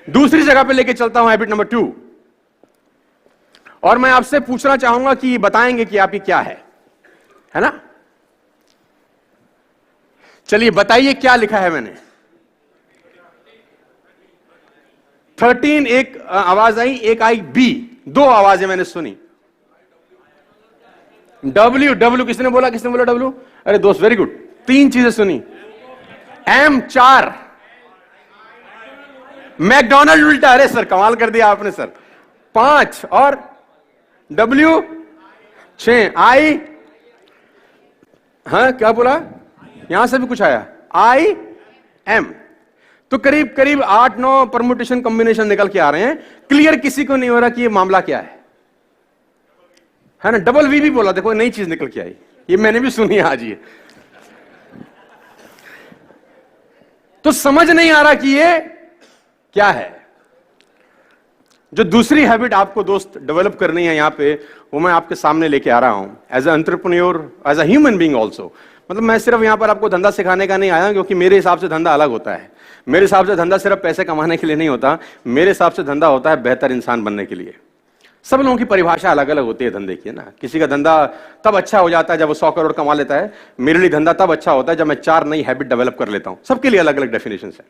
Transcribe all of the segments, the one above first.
दूसरी जगह पे लेके चलता हूं, हैबिट नंबर 2। और मैं आपसे पूछना चाहूंगा कि बताएंगे कि आपकी क्या है ना? चलिए बताइए क्या लिखा है मैंने। 13 एक आवाज आई, एक आई बी, दो आवाजें मैंने सुनी। डब्ल्यू किसने बोला? डब्ल्यू? अरे दोस्त वेरी गुड, 3 चीजें सुनी। एम 4, मैकडोनल्ड उल्टा, अरे सर कमाल कर दिया आपने सर। 5 और डब्ल्यू 6, आई, हाँ क्या बोला? यहां से भी कुछ आया, आई एम। तो करीब करीब 8-9 परमुटेशन कॉम्बिनेशन निकल के आ रहे हैं। क्लियर किसी को नहीं हो रहा कि ये मामला क्या है ना? डबल वी भी बोला, देखो नई चीज निकल के आई, ये मैंने भी सुनी आज। ये तो समझ नहीं आ रहा कि ये क्या है। जो दूसरी हैबिट आपको दोस्त डेवलप करनी है यहां पे, वो मैं आपके सामने लेके आ रहा हूं as a entrepreneur, as a human being also. मतलब मैं सिर्फ यहां पर आपको धंधा सिखाने का नहीं आया, क्योंकि मेरे हिसाब से धंधा अलग होता है। मेरे हिसाब से धंधा सिर्फ पैसे कमाने के लिए नहीं होता, मेरे हिसाब से धंधा होता है बेहतर इंसान बनने के लिए। सब लोगों की परिभाषा अलग अलग होती है धंधे की, है ना? किसी का धंधा तब अच्छा हो जाता है जब वो 100 करोड़ कमा लेता है। मेरे लिए धंधा तब अच्छा होता है जब मैं 4 नई हैबिट डेवलप कर लेता हूं। सबके लिए अलग अलग डेफिनेशन है।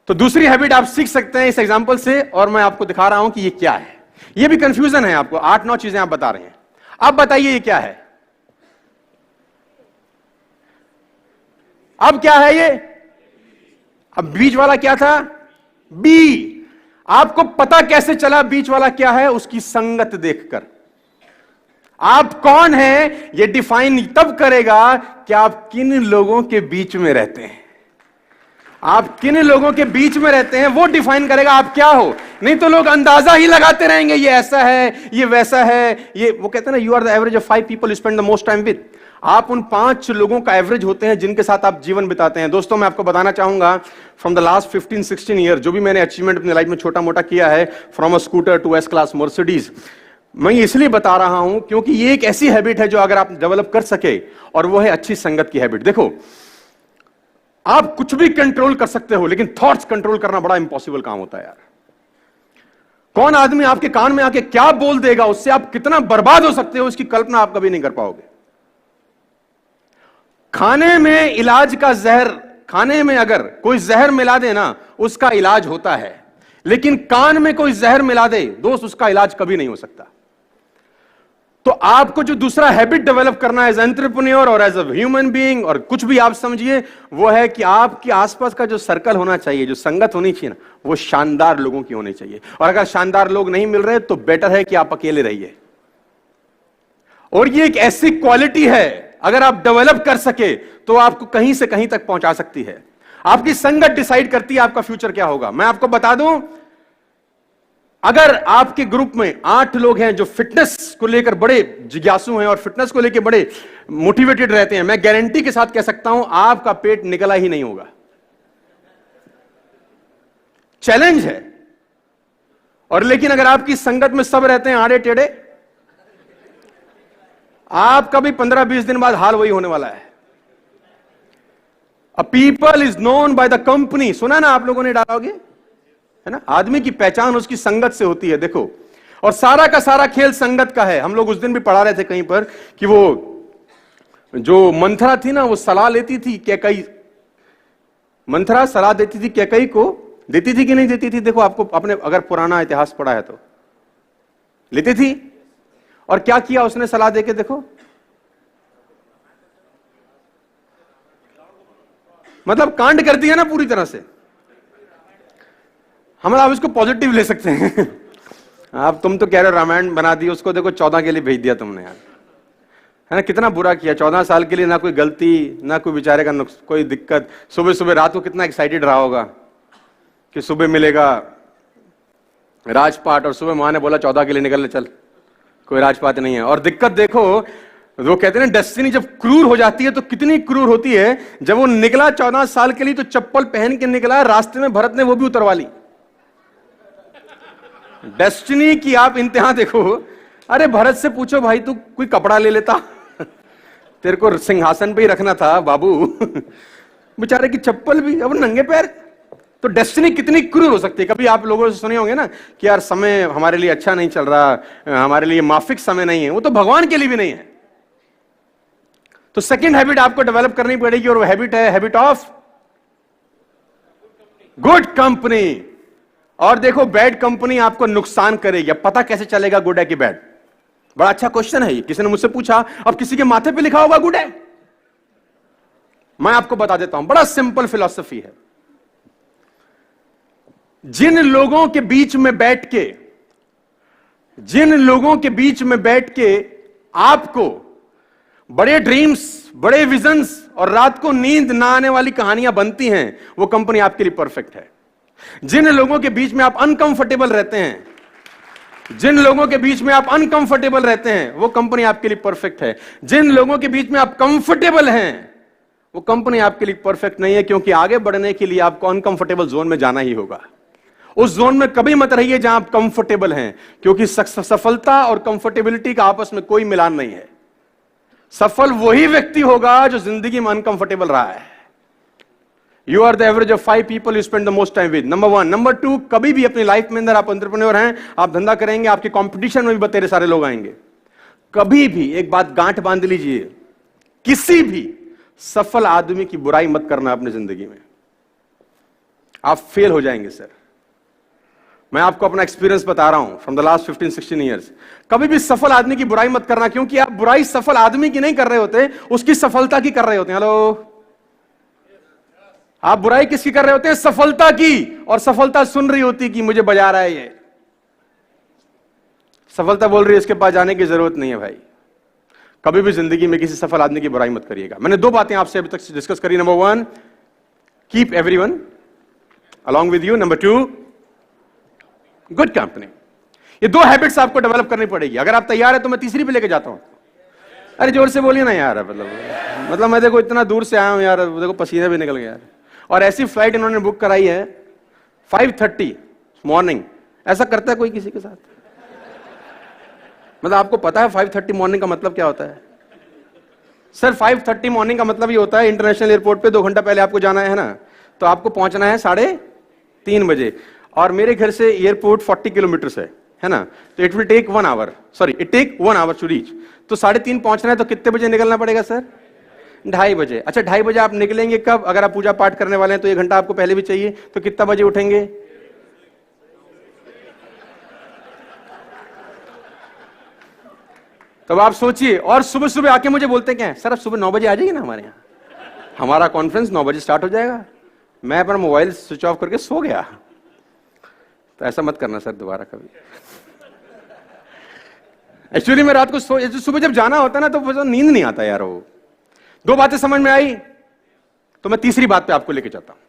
तो दूसरी हैबिट आप सीख सकते हैं इस एग्जांपल से, और मैं आपको दिखा रहा हूं कि ये क्या है। ये भी कंफ्यूजन है आपको, 8-9 चीजें आप बता रहे हैं। अब बताइए ये क्या है? अब क्या है ये? अब बीच वाला क्या था? बी। आपको पता कैसे चला बीच वाला क्या है? उसकी संगत देखकर। आप कौन हैं ये डिफाइन तब करेगा कि आप किन लोगों के बीच में रहते हैं। आप किन लोगों के बीच में रहते हैं वो डिफाइन करेगा आप क्या हो। नहीं तो लोग अंदाजा ही लगाते रहेंगे, ये ऐसा है, ये वैसा है। ये वो कहते हैं ना, you are the average of 5 people you spend the most time with. आप उन 5 लोगों का एवरेज होते हैं जिनके साथ आप जीवन बिताते हैं। दोस्तों मैं आपको बताना चाहूंगा, फ्रॉम द लास्ट 15-16 ईयर जो भी मैंने अचीवमेंट अपनी लाइफ में छोटा मोटा किया है, from a scooter to S class Mercedes, मैं इसलिए बता रहा हूं क्योंकि ये एक ऐसी हैबिट है जो अगर आप डेवलप कर सके, और वो है अच्छी संगत की हैबिट। देखो आप कुछ भी कंट्रोल कर सकते हो, लेकिन थॉट्स कंट्रोल करना बड़ा इंपॉसिबल काम होता है यार। कौन आदमी आपके कान में आके क्या बोल देगा, उससे आप कितना बर्बाद हो सकते हो, इसकी कल्पना आप कभी नहीं कर पाओगे। खाने में इलाज का जहर, खाने में अगर कोई जहर मिला दे ना, उसका इलाज होता है, लेकिन कान में कोई जहर मिला दे दोस्त, उसका इलाज कभी नहीं हो सकता। तो आपको जो दूसरा हैबिट डेवलप करना है एज एंटरप्रेन्योर और एज अ ह्यूमन बीइंग, और कुछ भी आप समझिए, वो है कि आपके आसपास का जो सर्कल होना चाहिए, जो संगत होनी चाहिए ना, वो शानदार लोगों की होनी चाहिए। और अगर शानदार लोग नहीं मिल रहे तो बेटर है कि आप अकेले रहिए। और ये एक ऐसी क्वालिटी है, अगर आप डेवलप कर सके तो आपको कहीं से कहीं तक पहुंचा सकती है। आपकी संगत डिसाइड करती है आपका फ्यूचर क्या होगा। मैं आपको बता दूं, अगर आपके ग्रुप में 8 लोग हैं जो फिटनेस को लेकर बड़े जिज्ञासु हैं और फिटनेस को लेकर बड़े मोटिवेटेड रहते हैं, मैं गारंटी के साथ कह सकता हूं आपका पेट निकला ही नहीं होगा। चैलेंज है। और लेकिन अगर आपकी संगत में सब रहते हैं आड़े टेढ़े, आपका भी 15-20 दिन बाद हाल वही होने वाला है। A people is known by the company, सुना ना आप लोगों ने डालोगे, है ना? आदमी की पहचान उसकी संगत से होती है। देखो, और सारा का सारा खेल संगत का है। हम लोग उस दिन भी पढ़ा रहे थे कहीं पर कि वो जो मंथरा थी ना, वो सलाह लेती थी कैकई, मंथरा सलाह देती थी कैकई को, देती थी कि नहीं देती थी? देखो आपको, आपने अगर पुराना इतिहास पढ़ा है तो लेती थी। और क्या किया उसने सलाह देके? देखो, मतलब कांड कर दिया ना पूरी तरह से। हम आप इसको पॉजिटिव ले सकते हैं। आप तुम तो कह रहे हो रामायण बना दी, उसको देखो 14 के लिए भेज दिया तुमने यार, है ना? कितना बुरा किया। 14 साल के लिए ना कोई गलती, ना कोई बेचारे का कोई दिक्कत। सुबह सुबह रात को कितना एक्साइटेड रहा होगा कि सुबह मिलेगा राजपाट, और सुबह मां ने बोला 14 के लिए निकलने चल, कोई राजपाट नहीं है। और दिक्कत देखो, वो कहते हैं डेस्टिनी जब क्रूर हो जाती है तो कितनी क्रूर होती है। जब वो निकला 14 साल के लिए तो चप्पल पहन के निकला, रास्ते में भरत ने वो भी उतरवा ली। डेस्टिनी की आप इंतहा देखो। अरे भरत से पूछो भाई, तू कोई कपड़ा ले लेता, तेरे को सिंहासन पे ही रखना था बाबू। बेचारे की चप्पल भी, अब नंगे पैर तो डेस्टिनी कितनी क्रूर हो सकती है। कभी आप लोगों से सुने होंगे ना कि यार समय हमारे लिए अच्छा नहीं चल रहा, हमारे लिए माफिक समय नहीं है, वो तो भगवान के लिए भी नहीं है। तो सेकंड हैबिट आपको डेवलप करनी पड़ेगी और वो हैबिट है हैबिट ऑफ गुड कंपनी। और देखो बैड कंपनी आपको नुकसान करेगी। अब पता कैसे चलेगा गुड है कि बैड? बड़ा अच्छा क्वेश्चन है ये, किसी ने मुझसे पूछा। अब किसी के माथे पे लिखा होगा गुड है, मैं आपको बता देता हूं, बड़ा सिंपल फिलॉसफी है। जिन लोगों के बीच में बैठ के आपको बड़े ड्रीम्स, बड़े विजन्स और रात को नींद ना आने वाली कहानियां बनती हैं, वो कंपनी आपके लिए परफेक्ट है। जिन लोगों के बीच में आप अनकंफर्टेबल रहते हैं, वो कंपनी आपके लिए परफेक्ट है। जिन लोगों के बीच में आप कंफर्टेबल हैं, वो कंपनी आपके लिए परफेक्ट नहीं है, क्योंकि आगे बढ़ने के लिए आपको अनकंफर्टेबल जोन में जाना ही होगा। उस जोन में कभी मत रहिए जहां आप कंफर्टेबल हैं, क्योंकि सफलता और कंफर्टेबिलिटी का आपस में कोई मिलान नहीं है। सफल वही व्यक्ति होगा जो जिंदगी में अनकंफर्टेबल रहा है। You are the average of 5 people you spend the most time with, number 1। Number 2, कभी भी अपनी लाइफ में अंदर आप एंटरप्रेन्योर हैं, आप धंधा करेंगे, आपके कंपटीशन में भी बतेरे सारे लोग आएंगे। कभी भी एक बात गांठ बांध लीजिए, किसी भी सफल आदमी की बुराई मत करना अपनी जिंदगी में, आप फेल हो जाएंगे सर। मैं आपको अपना एक्सपीरियंस बता रहा हूं फ्रॉम द लास्ट 15-16 ईयर्स। कभी भी सफल आदमी की बुराई मत करना, क्योंकि आप बुराई सफल आदमी की नहीं कर रहे होते, उसकी सफलता की कर रहे होते हैं। हेलो, आप बुराई किसकी कर रहे होते हैं? सफलता की। और सफलता सुन रही होती कि मुझे बजा रहा है ये, सफलता बोल रही है इसके पास जाने की जरूरत नहीं है। भाई कभी भी जिंदगी में किसी सफल आदमी की बुराई मत करिएगा। मैंने 2 बातें आपसे अभी तक डिस्कस करी। Number 1, keep everyone along with you. Number 2, good company. ये 2 हैबिट्स आपको डेवलप करनी पड़ेगी। अगर आप तैयार है तो मैं तीसरी पे लेके जाता हूं। अरे जोर से बोलिए ना यार, मतलब मैं देखो इतना दूर से आया हूं यार, देखो पसीना भी निकल गया यार। और ऐसी फ्लाइट इन्होंने बुक कराई है 5:30 मॉर्निंग। ऐसा करता है कोई किसी के साथ? मतलब आपको पता है 5:30 मॉर्निंग का मतलब क्या होता है? सर 5:30 मॉर्निंग का मतलब ये होता है इंटरनेशनल एयरपोर्ट पे 2 घंटा पहले आपको जाना है ना, तो आपको पहुंचना है 3:30 बजे। और मेरे घर से एयरपोर्ट 40 किलोमीटर है ना, तो it will take 1 hour, sorry it take 1 hour to reach. तो 3:30 पहुंचना है, तो कितने बजे निकलना पड़ेगा सर? 2:30 बजे। अच्छा 2:30 बजे आप निकलेंगे कब? अगर आप पूजा पाठ करने वाले हैं तो 1 घंटा आपको पहले भी चाहिए, तो कितना बजे उठेंगे? तब आप सोचिए। और सुबह सुबह आके मुझे बोलते क्या है, सर अब सुबह 9 बजे आ जाइए ना हमारे यहाँ, हमारा कॉन्फ्रेंस 9 बजे स्टार्ट हो जाएगा। मैं अपना मोबाइल स्विच ऑफ करके सो गया। तो ऐसा मत करना सर दोबारा कभी। एक्चुअली मैं रात को सुबह जब जाना होता है ना, तो नींद नहीं आता यार। वो 2 बातें समझ में आई, तो मैं तीसरी बात पे आपको लेके जाता हूं।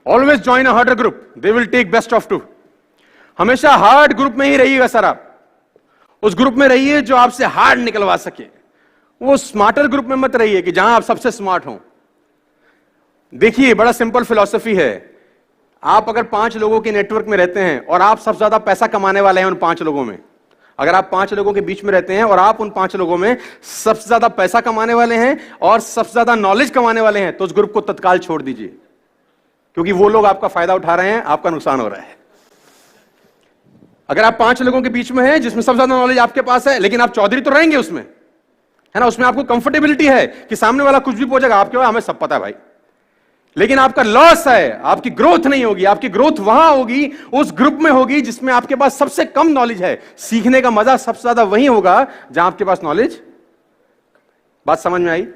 Always join a harder group, they will take best of 2। हमेशा हार्ड ग्रुप में ही रहिएगा सर। आप उस ग्रुप में रहिए जो आपसे हार्ड निकलवा सके। वो स्मार्टर ग्रुप में मत रहिए कि जहां आप सबसे स्मार्ट हो। देखिए बड़ा सिंपल फिलॉसफी है। आप अगर 5 लोगों के नेटवर्क में रहते हैं और आप सबसे ज्यादा पैसा कमाने वाले हैं उन 5 लोगों में, अगर आप 5 लोगों के बीच में रहते हैं और आप उन 5 लोगों में सबसे ज्यादा पैसा कमाने वाले हैं और सबसे ज्यादा नॉलेज कमाने वाले हैं, तो उस ग्रुप को तत्काल छोड़ दीजिए, क्योंकि वो लोग आपका फायदा उठा रहे हैं, आपका नुकसान हो रहा है। अगर आप 5 लोगों के बीच में हैं जिसमें सबसे ज्यादा नॉलेज आपके पास है, लेकिन आप चौधरी तो रहेंगे उसमें, है ना, उसमें आपको कंफर्टेबिलिटी है कि सामने वाला कुछ भी पूछेगा, आपके पास हमें सब पता है भाई, लेकिन आपका लॉस है, आपकी ग्रोथ नहीं होगी। आपकी ग्रोथ वहां होगी, उस ग्रुप में होगी जिसमें आपके पास सबसे कम नॉलेज है। सीखने का मजा सबसे ज्यादा वहीं होगा जहां आपके पास नॉलेज। बात समझ में आई?